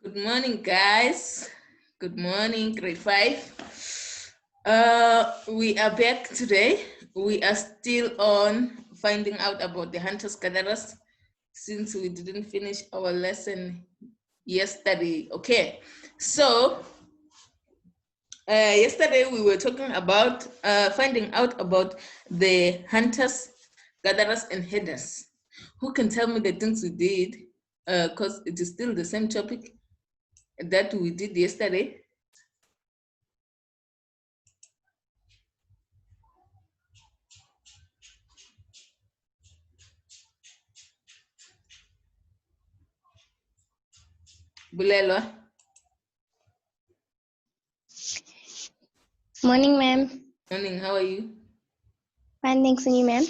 Good morning, guys. Good morning, grade 5. We are back today. We are still on finding out about the hunters-gatherers since we didn't finish our lesson yesterday. Okay, so yesterday we were talking about finding out about the hunters, gatherers, and headers. Who can tell me the things we did? Because it is still the same topic that we did yesterday. Bulelwa. Morning, ma'am. Morning, how are you? Fine, thanks, and you, ma'am?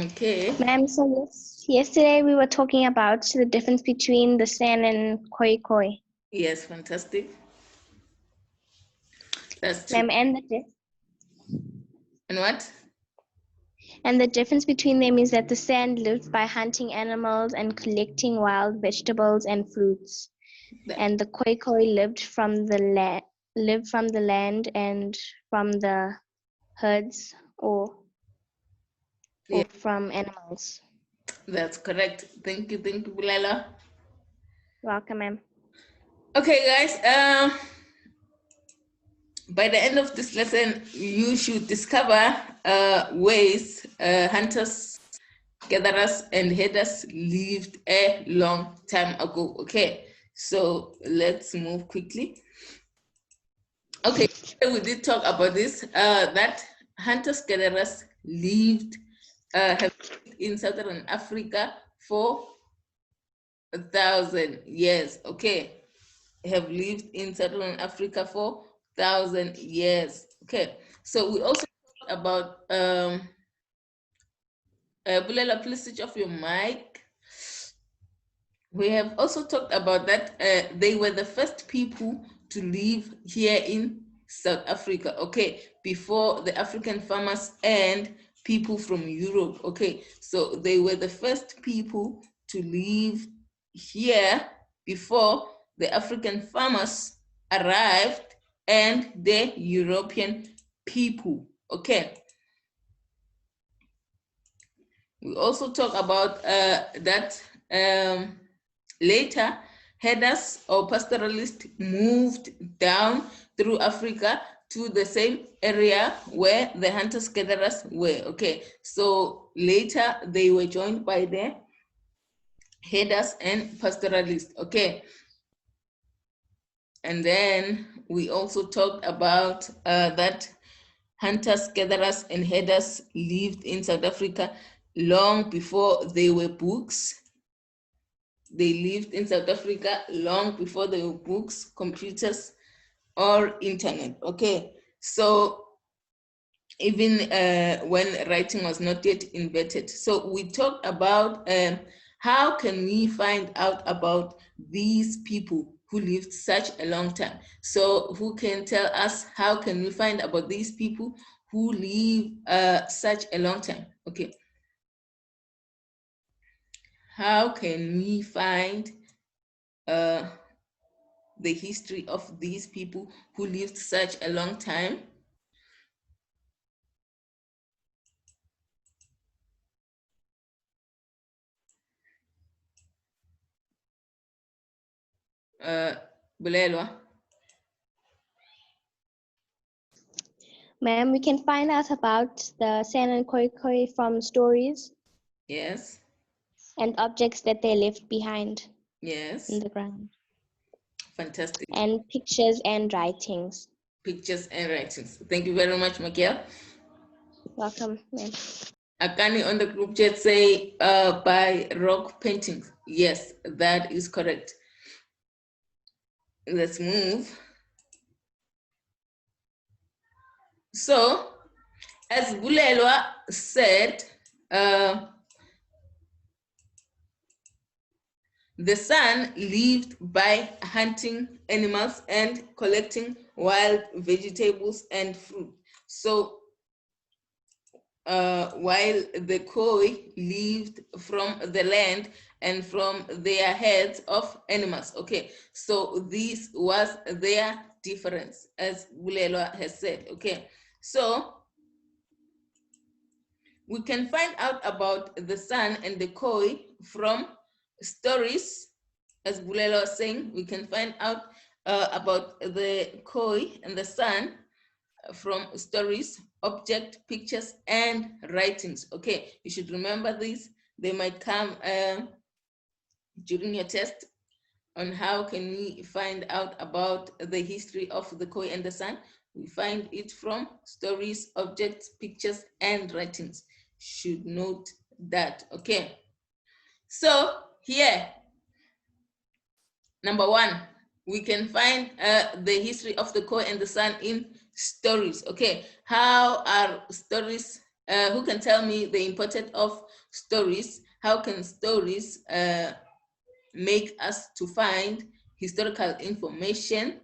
Okay. Ma'am, so yesterday we were talking about the difference between the San and Khoikhoi. Yes, fantastic. That's true. Ma'am, And what? And the difference between them is that the San lived by hunting animals and collecting wild vegetables and fruits, and the Khoikhoi lived from the land and from the herds or from animals. That's correct. Thank you, Bulelwa. Welcome, ma'am. Okay, guys. By the end of this lesson, you should discover ways hunters, gatherers, and headers lived a long time ago. Okay, so let's move quickly. Okay, we did talk about this, that hunters, gatherers have lived in Southern Africa for 1,000 years. Okay, have lived in Southern Africa for 1,000 years. Okay, so we also talked about Bulela, please switch off your mic. We have also talked about that they were the first people to live here in South Africa, okay, before the African farmers and people from Europe, okay. So they were the first people to live here before the African farmers arrived and the European people, okay. We also talk about that later, herders or pastoralists moved down through Africa to the same area where the hunters-gatherers were. Okay, so later they were joined by the herders and pastoralists. Okay, and then we also talked about that hunters, gatherers, and herders lived in South Africa long before there were books. They lived in South Africa long before there were books, computers, or internet. Okay, so even when writing was not yet invented. So we talked about how can we find out about these people who lived such a long time. So who can tell us how can we find about these people who live such a long time? Okay. How can we find the history of these people who lived such a long time? Bulelwa. Ma'am, we can find out about the San and Khoikhoi from stories. Yes. And objects that they left behind. Yes. In the ground. Fantastic. And pictures and writings. Pictures and writings. Thank you very much, Michael. Welcome, ma'am. Akani on the group chat say by rock paintings. Yes, that is correct. Let's move. So, as Bulelwa said, the San lived by hunting animals and collecting wild vegetables and fruit. So, while the Khoi lived from the land and from their heads of animals. Okay, so this was their difference, as Bulelwa has said. Okay, so we can find out about the sun and the koi from stories. As Bulelwa was saying, we can find out about the koi and the sun from stories, object, pictures, and writings. Okay, you should remember these. They might come during your test on how can we find out about the history of the koi and the sun. We find it from stories, objects, pictures, and writings. Should note that. Okay, so here, number one, we can find the history of the koi and the sun in stories. Okay, how are stories? Who can tell me the importance of stories? How can stories make us to find historical information?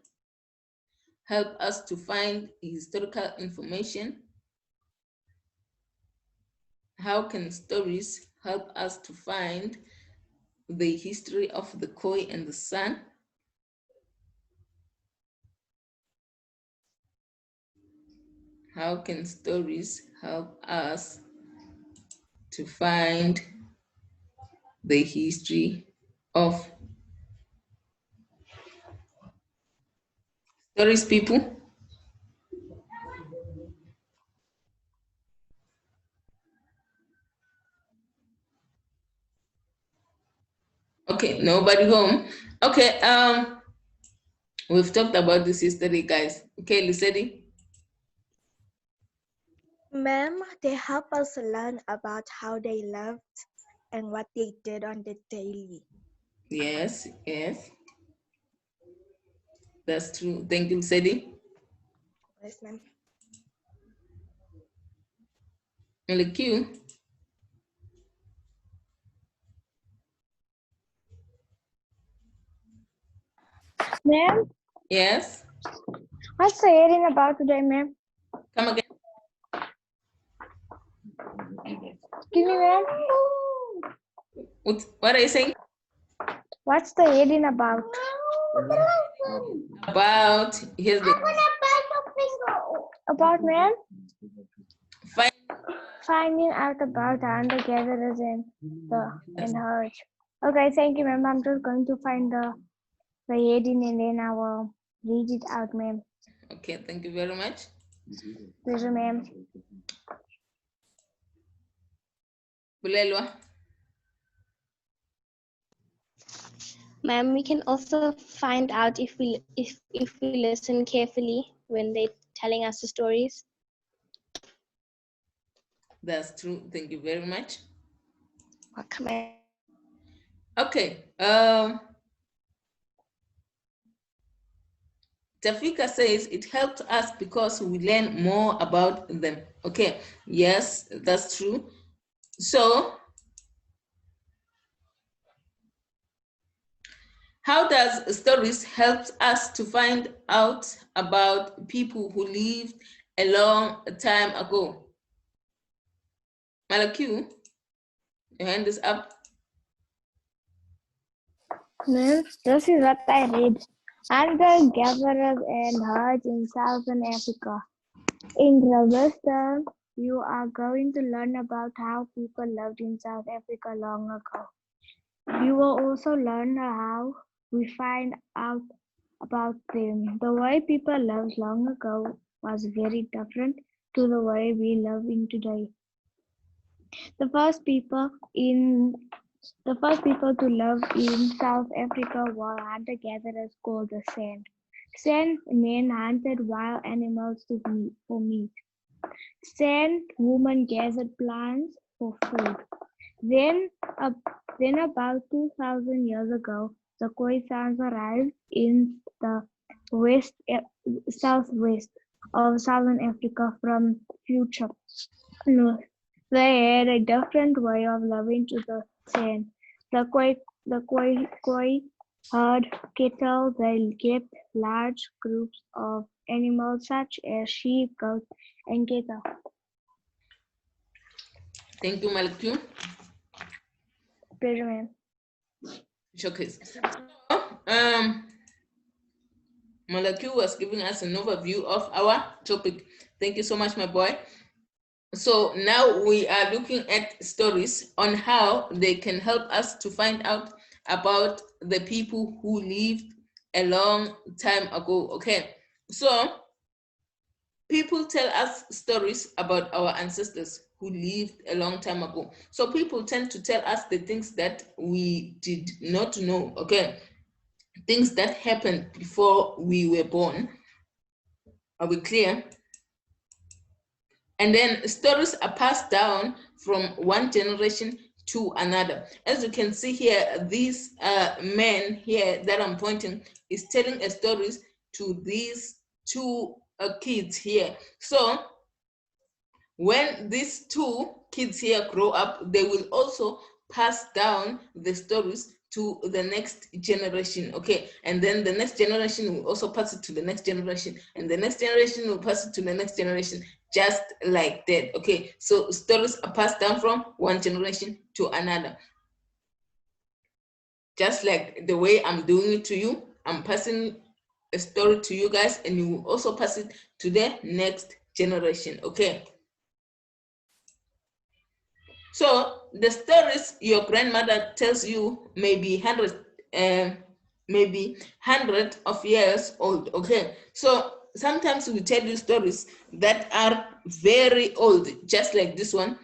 Help us to find historical information. How can stories help us to find the history of the koi and the sun? How can stories help us to find the history of stories, people? Okay, nobody home. Okay, we've talked about this history, guys. Okay, Lucedy? Ma'am, they help us learn about how they lived and what they did on the daily. Yes, yes. That's true. Thank you, Lucedy. Yes, ma'am. Q. Ma'am, Yes. what's the hearing about today, ma'am? Come again. Excuse me, ma'am. What are you saying? What's the hearing about? About, here's the About, ma'am? find. Finding out about the hunter-gatherers and herds. Okay, thank you, ma'am. I'm just going to find the heading and then I will read it out, ma'am. Okay, thank you very much. Pleasure, ma'am. Bulelwa. Ma'am, we can also find out if we listen carefully when they're telling us the stories. That's true. Thank you very much. Welcome, ma'am. Okay. Tafika says it helped us because we learn more about them. Okay. Yes, that's true. So, how does stories help us to find out about people who lived a long time ago? Malakiu, your hand is up. Ma'am, this is what I read. Hunter-gatherers and herds in Southern Africa. In Robusta, you are going to learn about how people lived in South Africa long ago. You will also learn how we find out about them. The way people lived long ago was very different to the way we live in today. The first people to live in South Africa were hunter-gatherers called the San. San men hunted wild animals for meat. San women gathered plants for food. Then about 2,000 years ago, the Khoisans arrived in the southwest of Southern Africa from future north. They had a different way of living to the San. The Khoi herd cattle. They kept large groups of animals such as sheep, goats, and cattle. Thank you, Malakiu. Pleasure, ma'am. showcase. Malachi was giving us an overview of our topic. Thank you so much, my boy. So now we are looking at stories on how they can help us to find out about the people who lived a long time ago. Okay, so people tell us stories about our ancestors who lived a long time ago. So people tend to tell us the things that we did not know. Okay, things that happened before we were born. Are we clear? And then stories are passed down from one generation to another. As you can see here, these men here that I'm pointing is telling a stories to these two kids here. So when these two kids here grow up, they will also pass down the stories to the next generation. Okay, and then the next generation will also pass it to the next generation, and the next generation will pass it to the next generation, just like that. Okay, so stories are passed down from one generation to another, just like the way I'm doing it to you. I'm passing a story to you guys, and you will also pass it to the next generation. Okay, so the stories your grandmother tells you may be maybe 100 of years old. Okay, so sometimes we tell you stories that are very old, just like this one.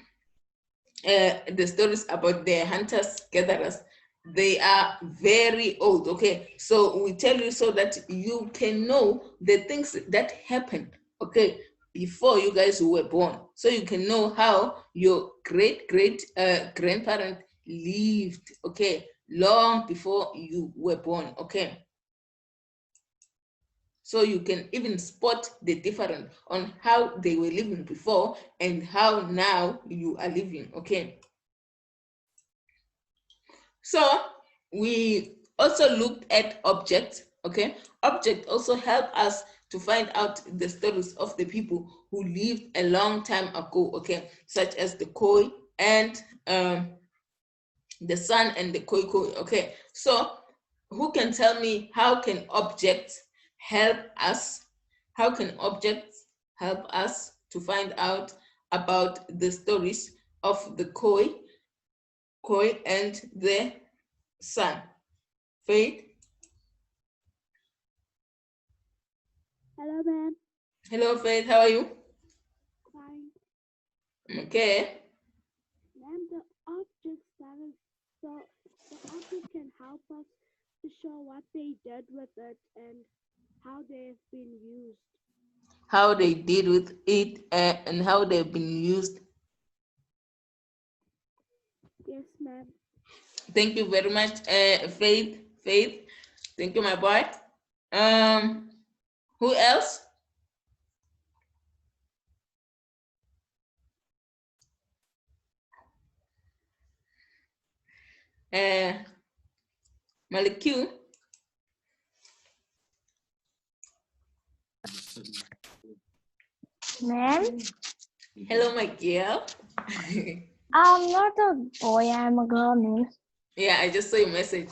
The stories about the hunters gatherers, they are very old. Okay, so we tell you so that you can know the things that happened, okay, before you guys were born, so you can know how your great grandparent lived, okay, long before you were born. Okay, so you can even spot the difference on how they were living before and how now you are living. Okay, so we also looked at objects. Okay, objects also help us to find out the stories of the people who lived a long time ago. Okay, such as the Khoi and the Sun and the Khoikhoi. Okay, so who can tell me how can objects help us? How can objects help us to find out about the stories of the Khoi and the Sun? Faith? Hello, ma'am. Hello, Faith. How are you? Fine. Okay. Ma'am, the objects can help us to show what they did with it and how they've been used. How they did with it and how they've been used. Yes, ma'am. Thank you very much, Faith. Faith. Thank you, my boy. Who else? Maliku. Ma'am, Hello, my girl. I'm not a boy, I'm a girl, ma'am. Yeah, I just saw your message.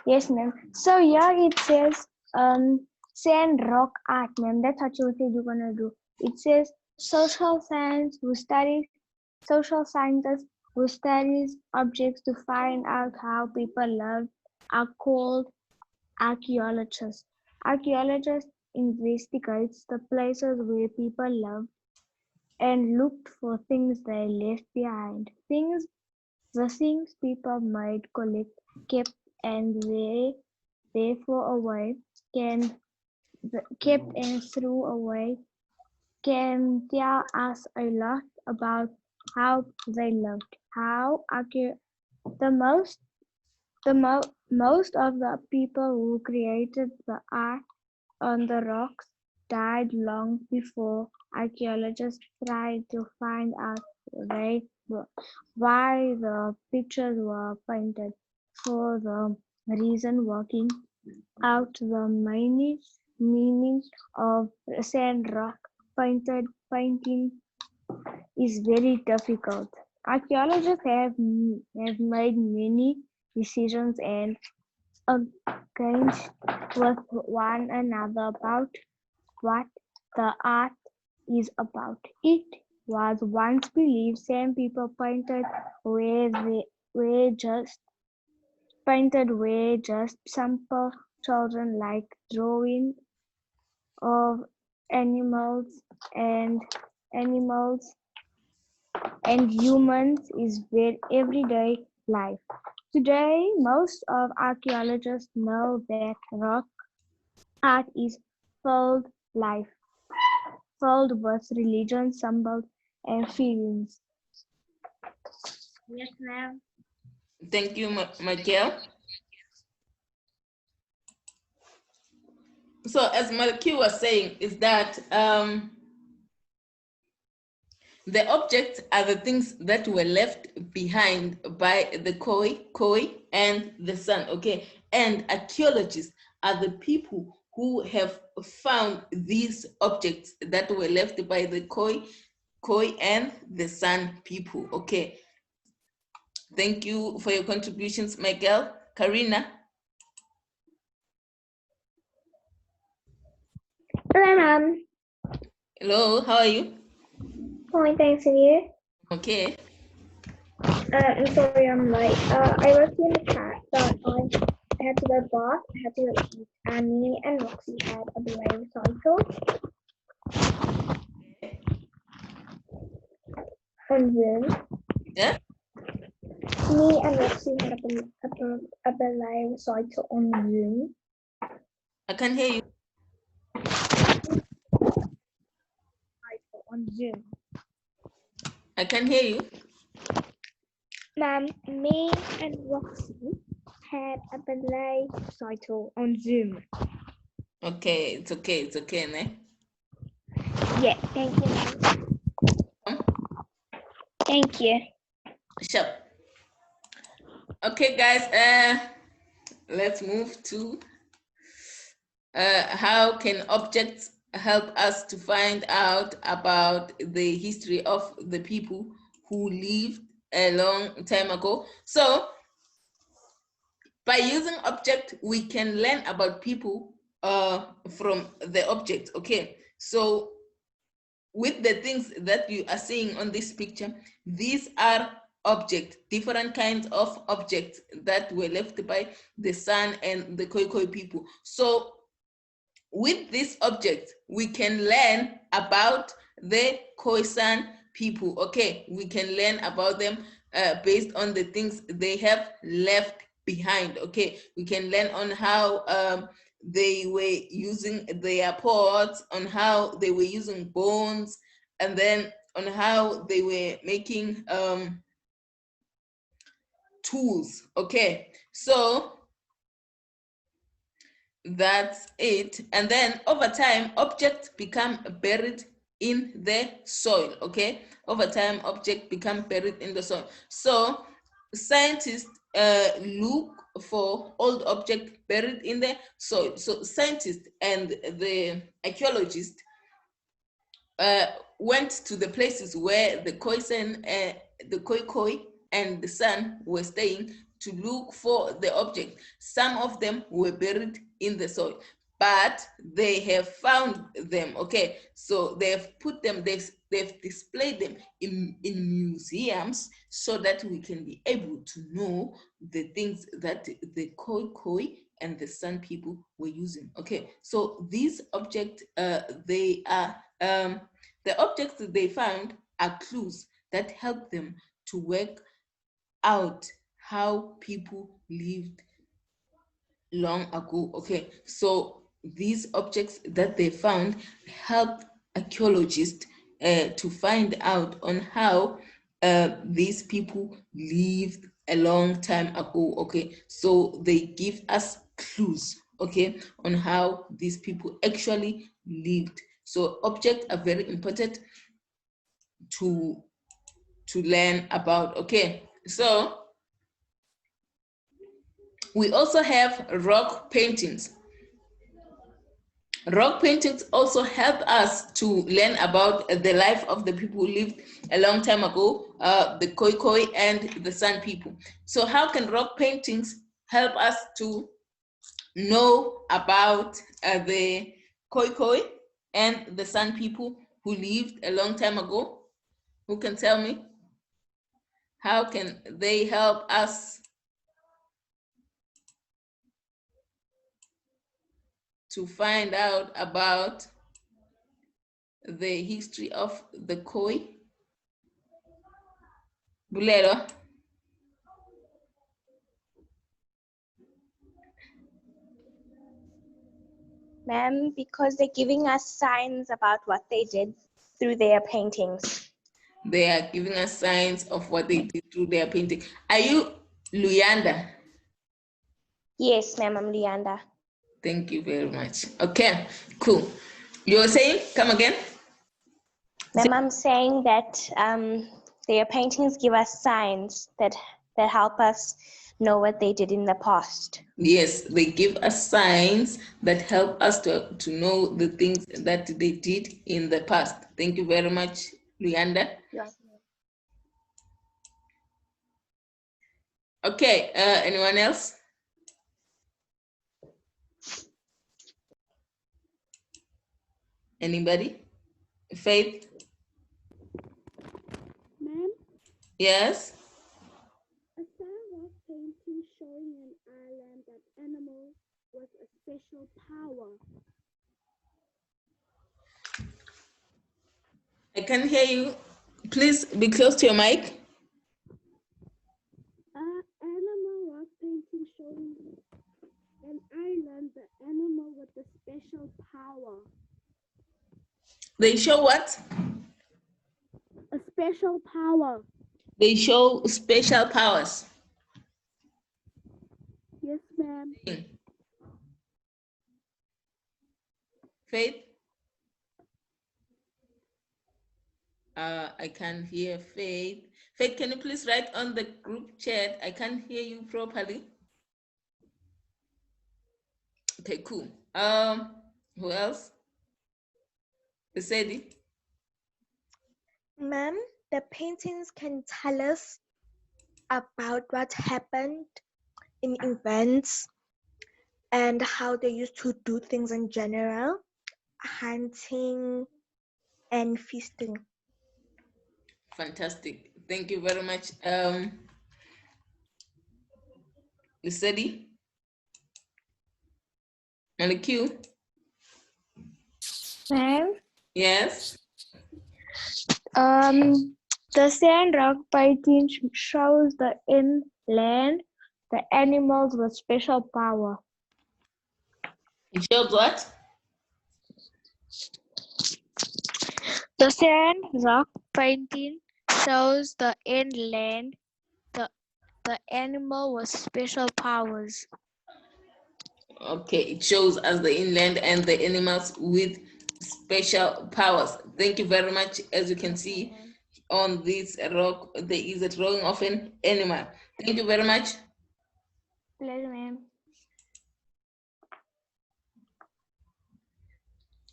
Yes, ma'am. So here it says sand rock art, ma'am. That's what you said you're gonna do. It says social scientists who studies objects to find out how people lived are called archaeologists. Archaeologists investigates the places where people lived and looked for things they left behind. The things people might collect, kept, and therefore away kept and threw away can tell us a lot about how they lived. The most most of the people who created the art on the rocks died long before archaeologists tried to find out why the pictures were painted. For the reason working out the meaning of sand rock painting is very difficult. Archaeologists have made many decisions and against with one another about what the art is about. It was once believed some people were just simple children, like drawing of animals and animals and humans is their everyday life. Today, most of archaeologists know that rock art is filled life, filled with religion, symbols, and feelings. Yes, ma'am. Thank you, Michael. So as Malki was saying, is that the objects are the things that were left behind by the Khoi and the sun, okay? And archaeologists are the people who have found these objects that were left by the Khoi and the San people, okay? Thank you for your contributions, Michael. Karina. Hello, ma'am. Hello, how are you? Fine, thanks, and you? Okay. I'm sorry I'm late. I wrote in the chat that I had to go bath, I had to go eat, and me and Roxy had a belay recital on Zoom. Yeah? Me and Roxy had a belay recital on Zoom. I can hear you. On Zoom. I can hear you. Ma'am, me and Roxy had a belay recital on Zoom. Okay, it's okay, ne? Yeah, thank you, ma'am. Thank you. Sure. Okay, guys, let's move to how can objects help us to find out about the history of the people who lived a long time ago. So by using object, we can learn about people from the object, okay? So with the things that you are seeing on this picture, these are objects, different kinds of objects that were left by the San and the Khoikhoi people. So with this object, we can learn about the Khoisan people, okay? We can learn about them based on the things they have left behind, okay? We can learn on how they were using their pots, on how they were using bones, and then on how they were making tools, okay? So that's it. And then over time, objects become buried in the soil, okay? Over time, objects become buried in the soil. So scientists look for old objects buried in the soil. So scientists and the archaeologists went to the places where the Khoikhoi and the San were staying to look for the object. Some of them were buried in the soil, but they have found them, okay? So they've put them, they've displayed them in museums so that we can be able to know the things that the Khoikhoi and the San people were using, okay? So these objects, they are, the objects that they found are clues that help them to work out how people lived long ago, okay? So these objects that they found help archaeologists to find out on how these people lived a long time ago, okay? So they give us clues, okay, on how these people actually lived. So objects are very important to learn about, okay? So we also have rock paintings. Rock paintings also help us to learn about the life of the people who lived a long time ago, the Khoikhoi and the San people. So how can rock paintings help us to know about the Khoikhoi and the San people who lived a long time ago? Who can tell me? How can they help us to find out about the history of the Khoi? Bulero? Ma'am, because they're giving us signs about what they did through their paintings. They are giving us signs of what they did through their painting. Are you Luyanda? Yes, ma'am, I'm Leanda. Thank you very much. Okay, cool. You were saying, come again? Ma'am, I'm saying that their paintings give us signs that help us know what they did in the past. Yes, they give us signs that help us to know the things that they did in the past. Thank you very much, Luyanda. Yes. Okay, anyone else? Anybody? Faith? Ma'am, Yes? a sandrock painting showing an island that animal with a special power. I can hear you. Please be close to your mic. Animal rock painting showing an island, the animal with a special power. They show what? A special power. They show special powers. Yes, ma'am. Faith? I can't hear Faith. Faith, can you please write on the group chat? I can't hear you properly. Okay, cool. Who else? Sadie? Ma'am, the paintings can tell us about what happened in events and how they used to do things in general, hunting and feasting. Fantastic. Thank you very much. Sadie? And the Q? Ma'am, Yes? the sand rock painting shows the inland, the animals with special power. It shows what? The sand rock painting shows the inland, the animal with special powers. Okay, it shows us the inland and the animals with special powers. Thank you very much. As you can see on this rock, there is a drawing of an animal. Thank you very much. Pleasure, ma'am.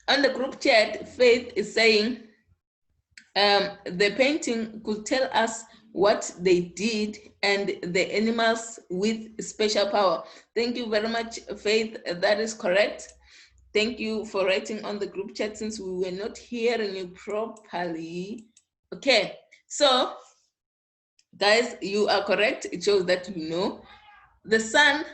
On the group chat, Faith is saying the painting could tell us what they did and the animals with special power. Thank you very much, Faith. That is correct. Thank you for writing on the group chat since we were not hearing you properly. Okay, so guys, you are correct. It shows that you know. The San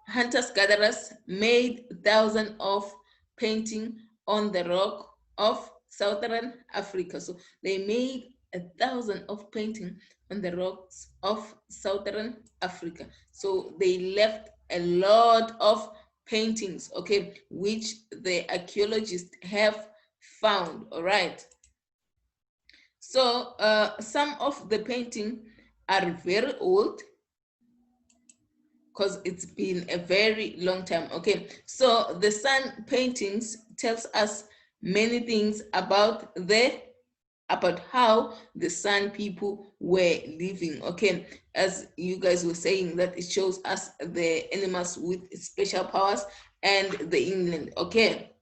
hunters-gatherers made thousands of paintings on the rock of Southern Africa. So they made 1,000 of paintings on the rocks of Southern Africa. So they left a lot of paintings, okay, which the archaeologists have found, all right. So some of the paintings are very old, because it's been a very long time. Okay, so the San paintings tells us many things about how the San people were living. Okay, as you guys were saying, that it shows us the animals with special powers and the England, okay?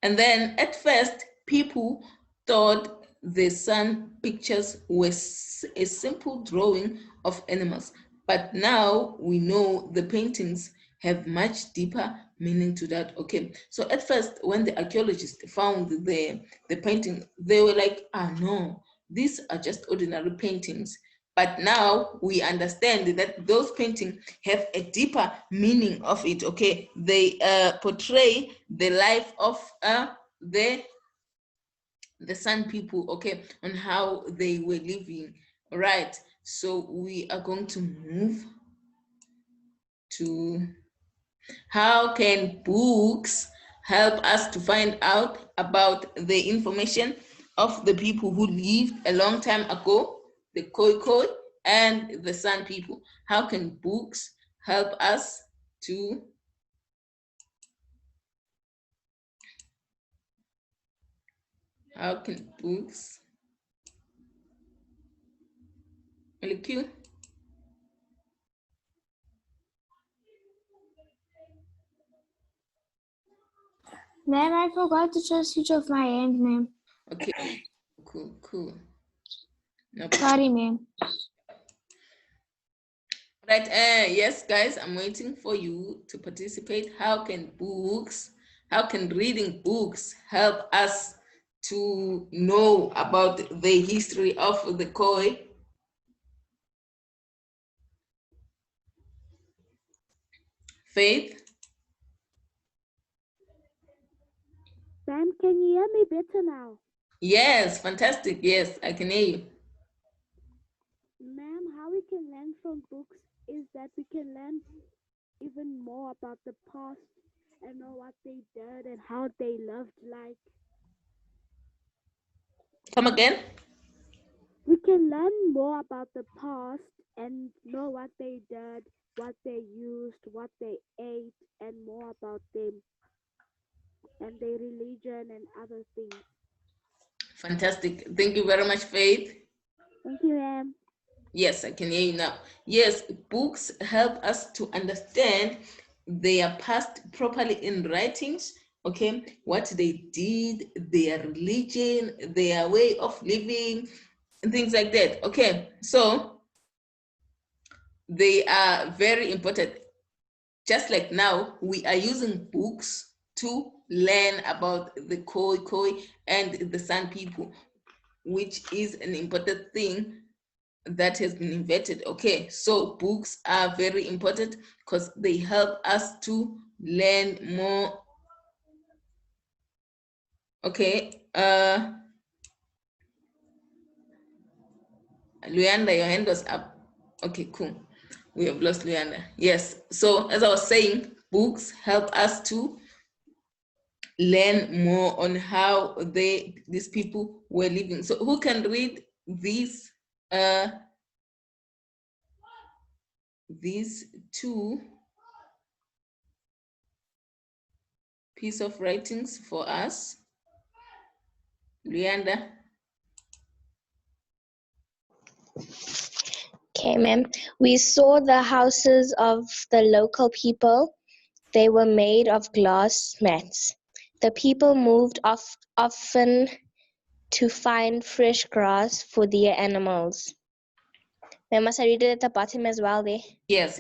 And then at first, people thought the sun pictures were a simple drawing of animals, but now we know the paintings have much deeper meaning to that, okay? So at first, when the archaeologists found the painting, they were like, no, these are just ordinary paintings. But now we understand that those paintings have a deeper meaning of it, okay? They portray the life of the San people, okay, on how they were living, right? So we are going to move to how can books help us to find out about the information of the people who lived a long time ago, the Khoikhoi and the San people. How can books help us to Q? Ma'am, I forgot to just switch off my end, ma'am. Okay, cool. No Sorry, ma'am. Right, yes, guys, I'm waiting for you to participate. How can reading books help us to know about the history of the Khoi? Faith? Sam, can you hear me better now? Yes, fantastic. Yes, I can hear you. Ma'am, how we can learn from books is that we can learn even more about the past and know what they did and how they lived like. Come again? We can learn more about the past and know what they did, what they used, what they ate, and more about them and their religion and other things. Fantastic. Thank you very much, Faith. Thank you, ma'am. Yes, I can hear you now. Yes, books help us to understand their past properly in writings, okay? What they did, their religion, their way of living, and things like that, okay? So they are very important. Just like now, we are using books to learn about the Khoikhoi and the San people, which is an important thing that has been invented. Okay, so books are very important because they help us to learn more. Okay, Luanda, your hand was up. Okay, cool. We have lost Luanda. Yes, so as I was saying, books help us to learn more on how these people were living. So who can read these two piece of writings for us? Luanda? Okay, ma'am. We saw the houses of the local people. They were made of glass mats. The people moved often to find fresh grass for their animals. Ma'am, must I read it at the bottom as well there? Yes.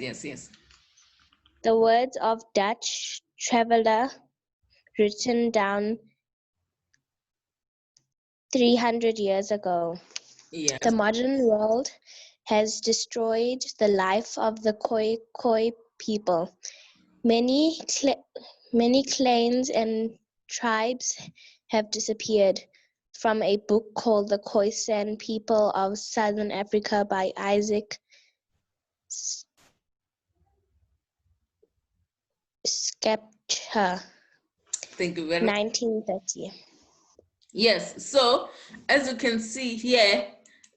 The words of Dutch traveler written down 300 years ago. Yes. The modern world has destroyed the life of the Khoikhoi people. Many clans and tribes have disappeared. From a book called The Khoisan People of Southern Africa by Isaac Skepcher, Thank you very much. 1930. Yes, so as you can see here,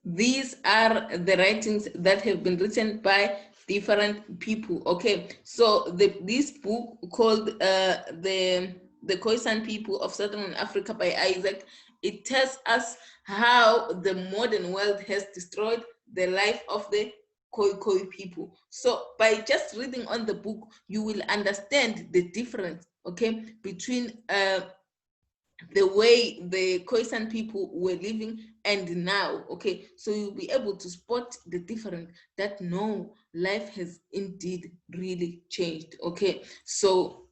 these are the writings that have been written by different people. Okay, so this book called the Khoisan People of Southern Africa by Isaac, it tells us how the modern world has destroyed the life of the Khoikhoi people. So by just reading on the book, you will understand the difference, okay, between the way the Khoisan people were living and now, okay? So you'll be able to spot the difference, that no, life has indeed really changed, okay? So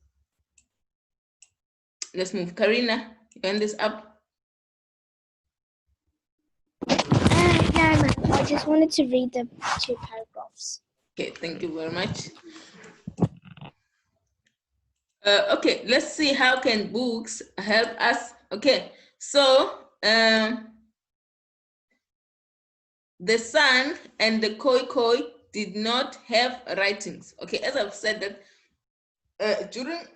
let's move. Karina, you end this up? No, I just wanted to read the 2 paragraphs. Okay, thank you very much. Okay, let's see how can books help us. Okay, so the San and the Khoikhoi did not have writings. Okay, as I've said that during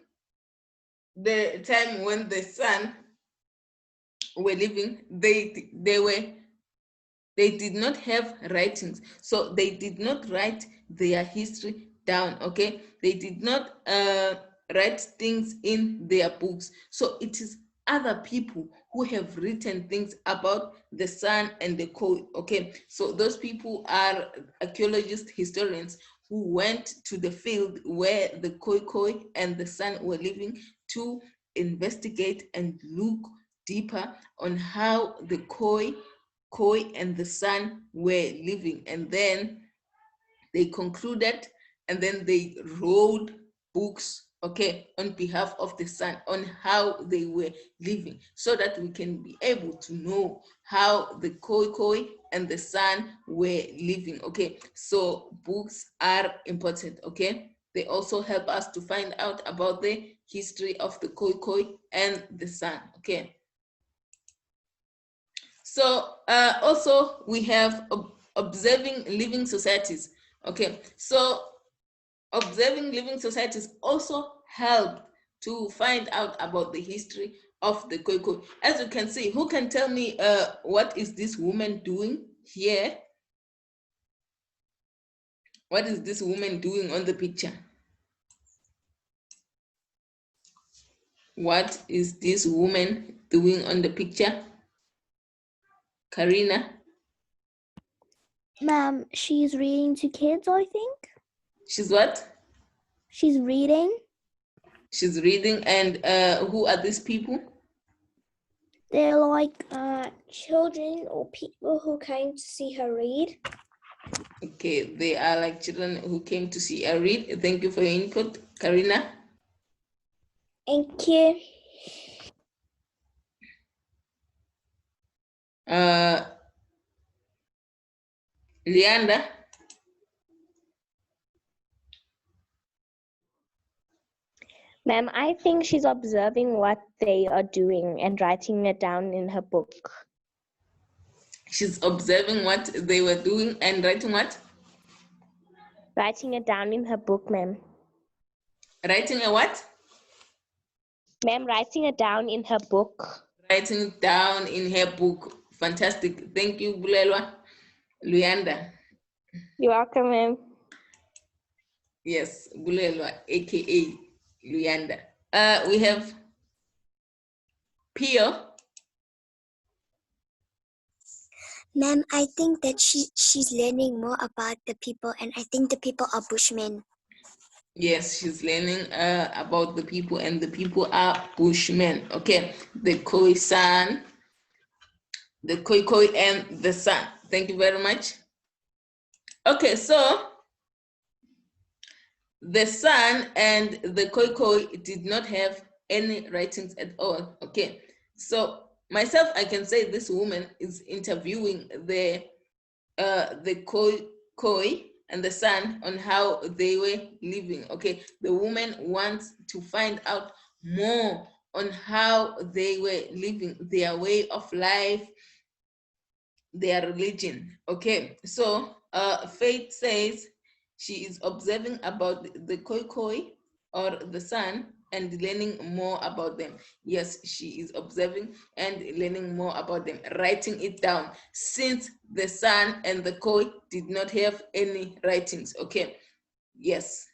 the time when the San were living, they did not have writings, so they did not write their history down. Okay, they did not write things in their books, so it is other people who have written things about the San and the Khoi. Okay, so those people are archaeologists, historians who went to the field where the Khoikhoi and the San were living to investigate and look deeper on how the Khoi and the San were living, and then they concluded, and then they wrote books, okay, on behalf of the San on how they were living, so that we can be able to know how the Khoikhoi and the San were living. Okay, so books are important. Okay, they also help us to find out about the history of the Khoikhoi and the San. Okay. So also we have observing living societies. Okay, so observing living societies also help to find out about the history of the Khoikhoi. As you can see, who can tell me what is this woman doing here? What is this woman doing on the picture? What is this woman doing on the picture? Karina? Ma'am, she's reading to kids, I think. She's what? She's reading. She's reading, and who are these people? They're like children or people who came to see her read. Okay, they are like children who came to see her read. Thank you for your input, Karina. Thank you. Leander? Ma'am, I think she's observing what they are doing and writing it down in her book. She's observing what they were doing and writing what? Writing it down in her book, ma'am. Writing a what? Ma'am, writing it down in her book. Writing it down in her book. Fantastic. Thank you, Bulelwa. Leander. You're welcome, ma'am. Yes, Bulelwa, aka Leander. We have Pio. Ma'am, I think that she's learning more about the people, and I think the people are Bushmen. Yes, she's learning about the people, and the people are Bushmen. Okay, the Khoisan, the Khoikhoi, and the San. Thank you very much. Okay, so the San and the Khoikhoi did not have any writings at all. Okay, so myself, I can say this woman is interviewing the Khoikhoi and the San on how they were living. Okay, the woman wants to find out more on how they were living, their way of life, their religion. Okay, so Faith says she is observing about the Khoikhoi or the San and learning more about them. Yes, she is observing and learning more about them, writing it down, since the San and the Khoi did not have any writings. Okay, yes.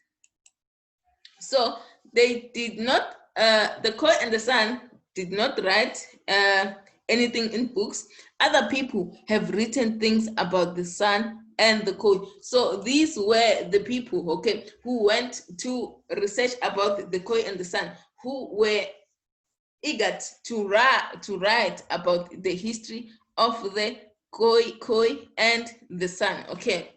So they did not, the Khoi and the San did not write anything in books. Other people have written things about the San and the Khoi. So these were the people, okay, who went to research about the Khoi and the San, who were eager to write about the history of the Khoi and the San, okay.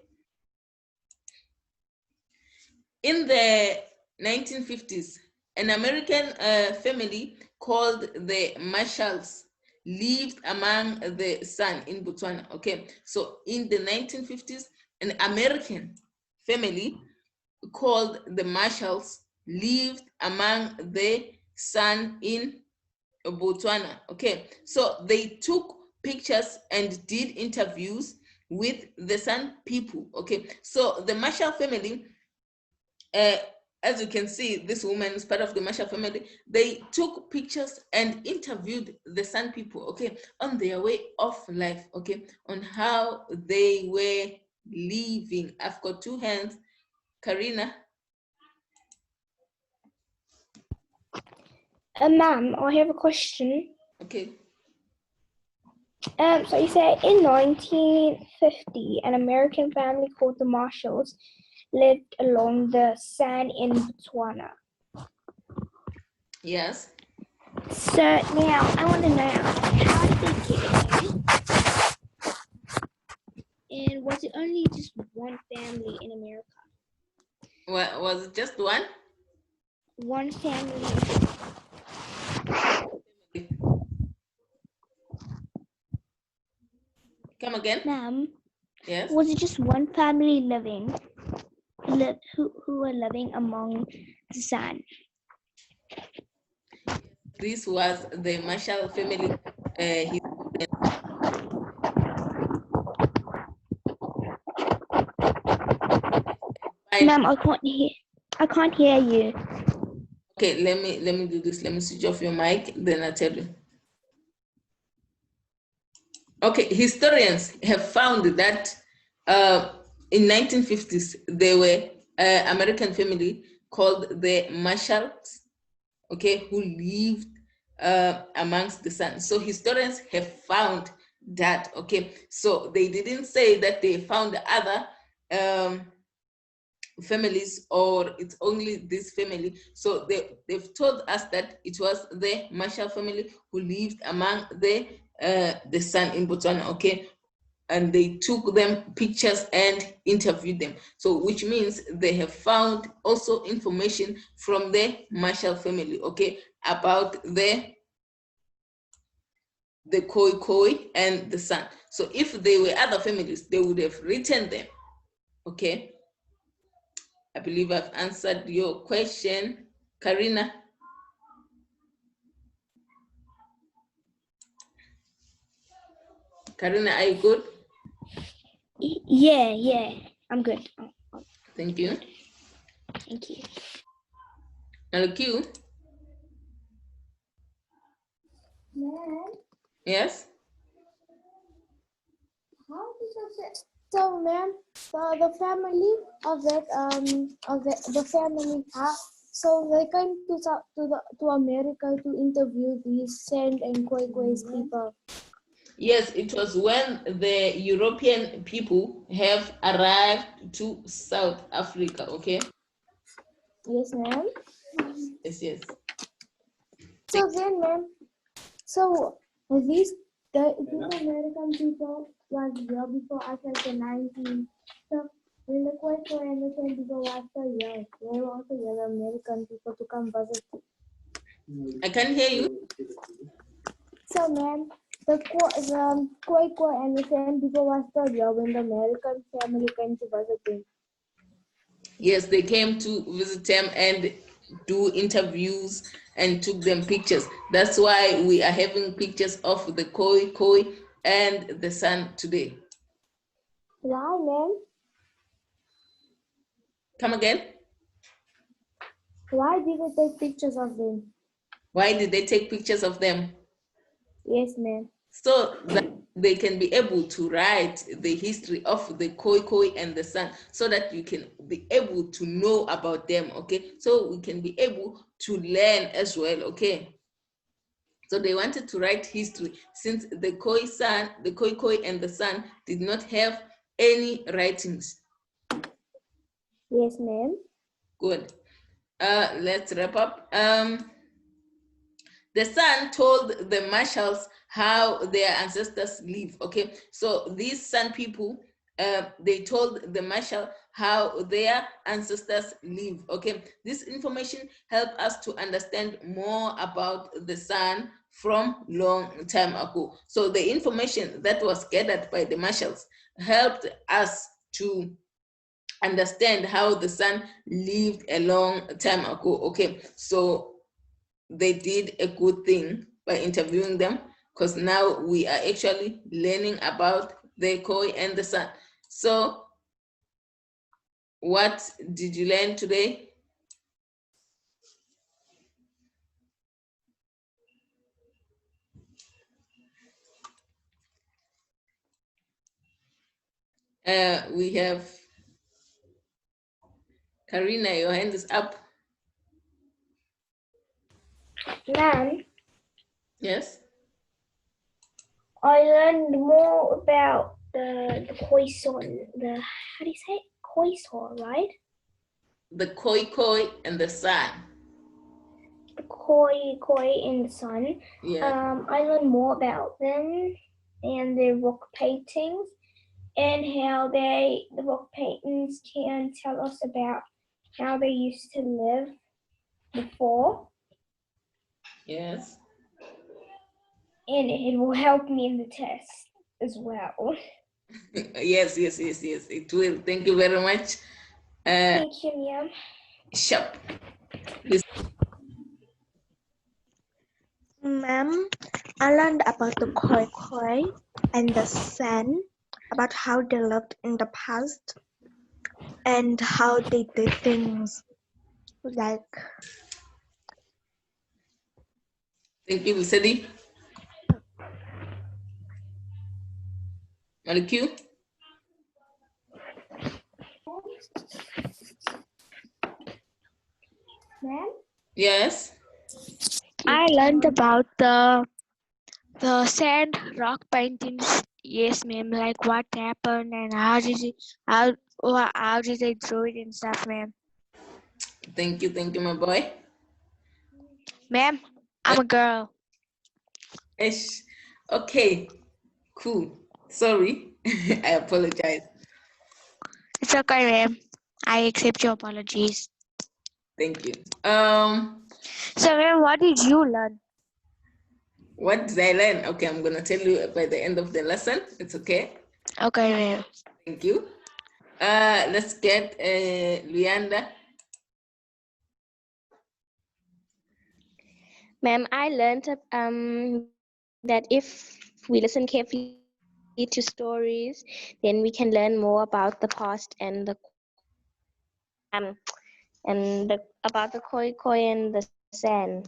In the 1950s, an American family called the Marshalls lived among the San in Botswana, okay. So in the 1950s, an American family called the Marshalls lived among the San in Botswana, okay. So they took pictures and did interviews with the San people, okay. So the Marshall family, as you can see, this woman is part of the Marshall family. They took pictures and interviewed the San people, okay, on their way of life, okay, on how they were living. I've got two hands. Karina. Ma'am, I have a question. Okay. So you say in 1950, an American family called the Marshalls lived along the San in Botswana. Yes. So now I want to know, how did they get in? And was it only just one family in America? Well, was it just one? One family. Come again? Ma'am, Yes. was it just one family living, who were living among the San? This was the Marshall family. Ma'am, I can't hear you. Okay, let me do this. Let me switch off your mic, then I'll tell you. Okay, historians have found that in 1950s, there were American family called the Marshalls, okay, who lived amongst the San. So historians have found that, okay. So they didn't say that they found other families or it's only this family. So they've told us that it was the Marshall family who lived among the San in Botswana, okay. And they took them pictures and interviewed them. So which means they have found also information from the Marshall family, okay, about the Khoikhoi and the San. So if they were other families, they would have written them, okay. I believe I've answered your question, Karina. Karina, are you good? Yeah, I'm good. Thank you. Thank you. LQ? Yes? How does it? So, ma'am, the family of that the family, so they came to America to interview these Sand and Khoikhoi's people. Yes, it was when the European people have arrived to South Africa, okay? Yes, ma'am. Yes. So then, ma'am, so these American people was here before us, like the 19th. So when the Khoikhoi and the Sand people were also here, they were also here, the American people to come visit. I can't hear you. So, ma'am, the Khoikhoi and the Sand people were still here when the American family came to visit them. Yes, they came to visit them and do interviews and took them pictures. That's why we are having pictures of the Khoikhoi and the San today. Why, ma'am? Come again? Why did they take pictures of them? Why did they take pictures of them? Yes, ma'am. So that they can be able to write the history of the Khoikhoi and the San, so that you can be able to know about them, okay? So we can be able to learn as well, okay? So they wanted to write history since the Khoikhoi and the San did not have any writings? Yes, ma'am. Good. Let's wrap up. The Sun told the marshals how their ancestors live. Okay, so these Sun people, they told the marshal how their ancestors live. Okay, this information helped us to understand more about the Sun from long time ago. So the information that was gathered by the marshals helped us to understand how the Sun lived a long time ago. Okay, so they did a good thing by interviewing them, because now we are actually learning about the Khoi and the Sun. So what did you learn today? We have Karina, your hand is up. Ma'am, Yes. I learned more about the Khoikhoi, how do you say it? Khoikhoi, right? The Khoikhoi and the Sun. The Khoikhoi in the sun. Yeah. I learned more about them and their rock paintings and how the rock paintings can tell us about how they used to live before. Yes. And it will help me in the test as well. Yes. It will. Thank you very much. Thank you, ma'am. Shop. Ma'am, I learned about the Khoikhoi and the San, about how they lived in the past and how they did things like. Thank you, Sadi. Maliku? Ma'am? Yes. I learned about the sand rock paintings. Yes, ma'am. Like what happened and how did they draw it and stuff, ma'am. Thank you, my boy. Ma'am, I'm a girl. Ish. Okay, cool. Sorry, I apologize. It's okay, ma'am. I accept your apologies. Thank you. So, ma'am, what did you learn? What did I learn? Okay, I'm gonna tell you by the end of the lesson. It's okay. Okay, ma'am. Thank you. Let's get Luanda. Ma'am, I learned that if we listen carefully to stories, then we can learn more about the past and about the Khoikhoi and the San.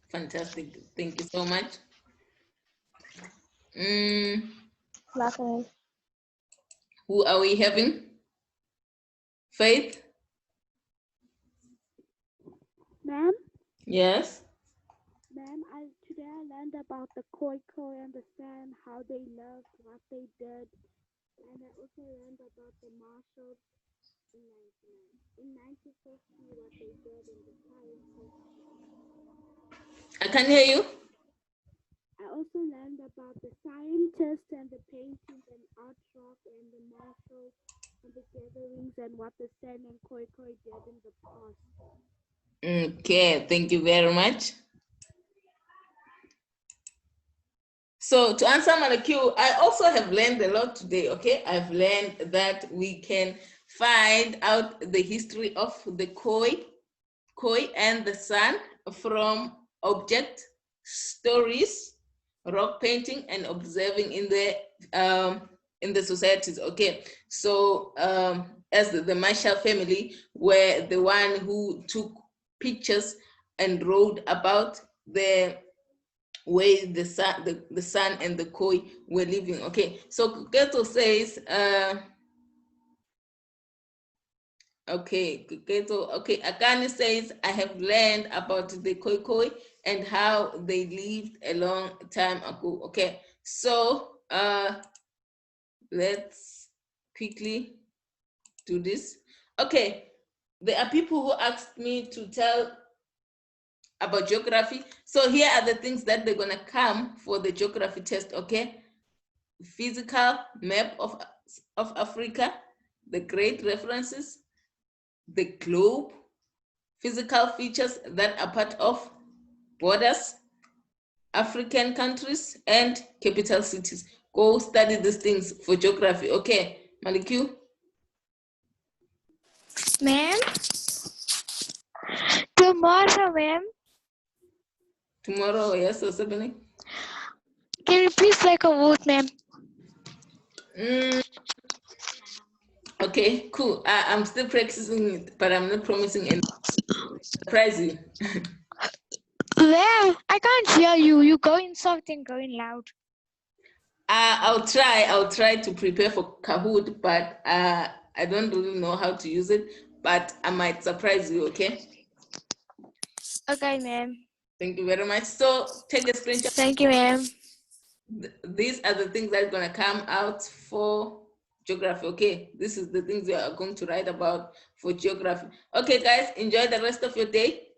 Fantastic. Thank you so much. Welcome. Who are we having? Faith? Ma'am? Yes. Ma'am, today I learned about the Khoikhoi and the San, how they lived, what they did, and I also learned about the marshals in 1950, what they did in the sciences. I can hear you. I also learned about the scientists and the paintings and art rock and the marshals and the gatherings and what the San and Khoikhoi did in the past. Okay, thank you very much. So to answer Malakio, I also have learned a lot today, okay? I've learned that we can find out the history of the Khoi and the Sun from object, stories, rock painting, and observing in the societies, okay? So as the Marshall family were the one who took pictures and wrote about the way the sun and the Khoi were living. Okay, so Kuketo says, okay, Kuketo, okay, Akani says, I have learned about the Khoi and how they lived a long time ago. Okay, so let's quickly do this. Okay, there are people who asked me to tell about geography. So here are the things that they're gonna come for the geography test, okay? Physical map of Africa, the great references, the globe, physical features that are part of borders, African countries, and capital cities. Go study these things for geography, okay? Maliku? Ma'am? Tomorrow, ma'am. Tomorrow, yes, what's happening? Can you please take a vote, ma'am? Okay, cool. I'm still practicing it, but I'm not promising any. Surprise you. Ma'am, I can't hear you. You going soft and going loud. I'll try to prepare for Kahoot, but I don't really know how to use it, but I might surprise you, okay? Okay, ma'am. Thank you very much. So take a screenshot. Thank you, ma'am. These are the things that are gonna come out for geography, okay? This is the things we are going to write about for geography. Okay, guys, enjoy the rest of your day.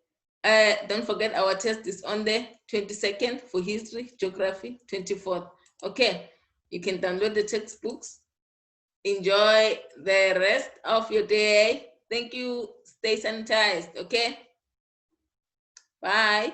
Don't forget our test is on the 22nd for history, geography, 24th. Okay, you can download the textbooks. Enjoy the rest of your day. Thank you. Stay sanitized, okay? Bye.